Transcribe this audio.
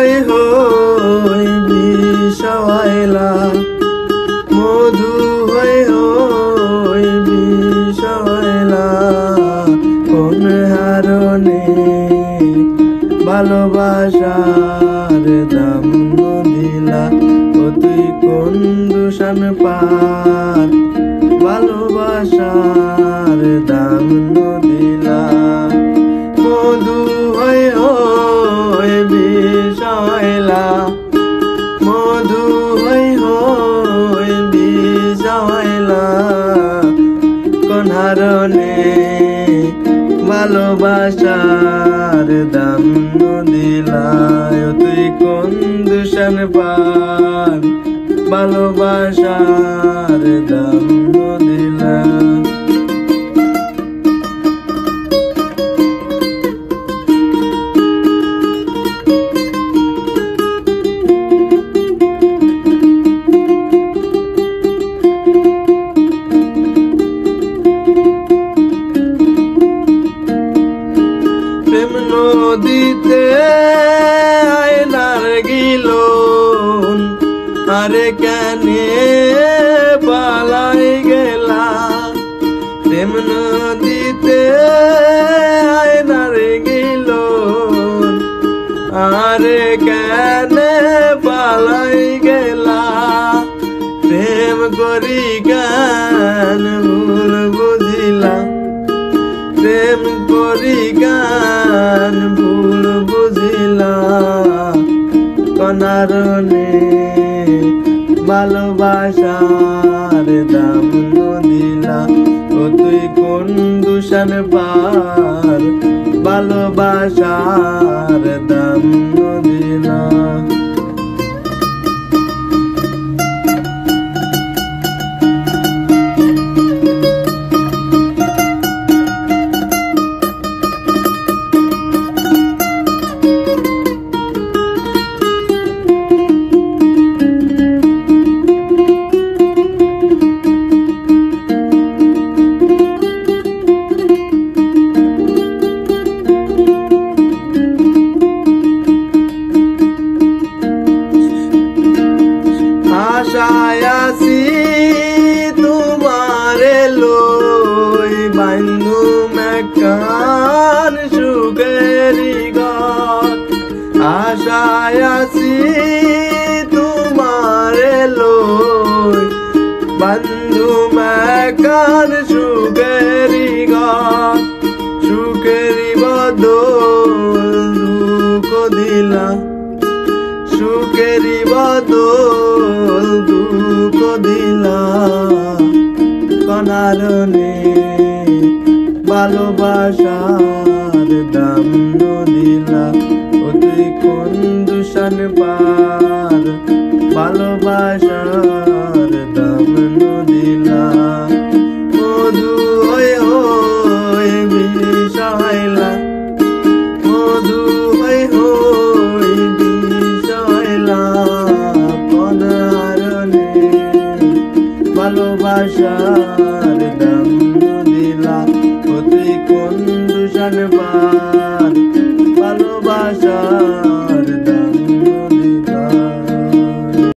হই হই বিষয়লা মধু হই হই বিষয়লা কোন হারণে ভালোবাসার দাম দিলা ও তুই কোন দূষণ পার ভালোবাসার দাম দিলা মধু হই হই বিষয়লা মধু হই হই বিষয়লা কোন হারণে ভালোবাসার দাম দিলা তুই কোন দূষণ পার ভালোবাসার দাম দিলা প্রেম নদীতে আয়নার গিলন আরে কেনে পালাই গেলা প্রেম নদীতে আয়নার গিলন আরে কেনে পালাই গেলা প্রেম করি গান ভুল বুঝিলা প্রেম করি গান ভুল বুঝিলা কনারণে ভালোবাসার দাম দিলা ও তুই কোন দূষণ পার ভালোবাসার দাম দিলা আশায় আছি তোমারে লই বান্ধু মেকান সুখেরি ঘর আশায় আছি তোমারে লই বান্ধু মেকান সুখেরি ঘর সুখেরি বদল দুঃখ দিলা সুখেরি বদল দুঃখ দিলা কনারণে ভালোবাসার দাম দিলা ও তুই কোন দূষণ পার ভালোবাসার দাম দিলা মধু হই হই বিষয়লা মধু হই হই ভালোবাসার দাম দিলা ও তুই কোন দূষণ পার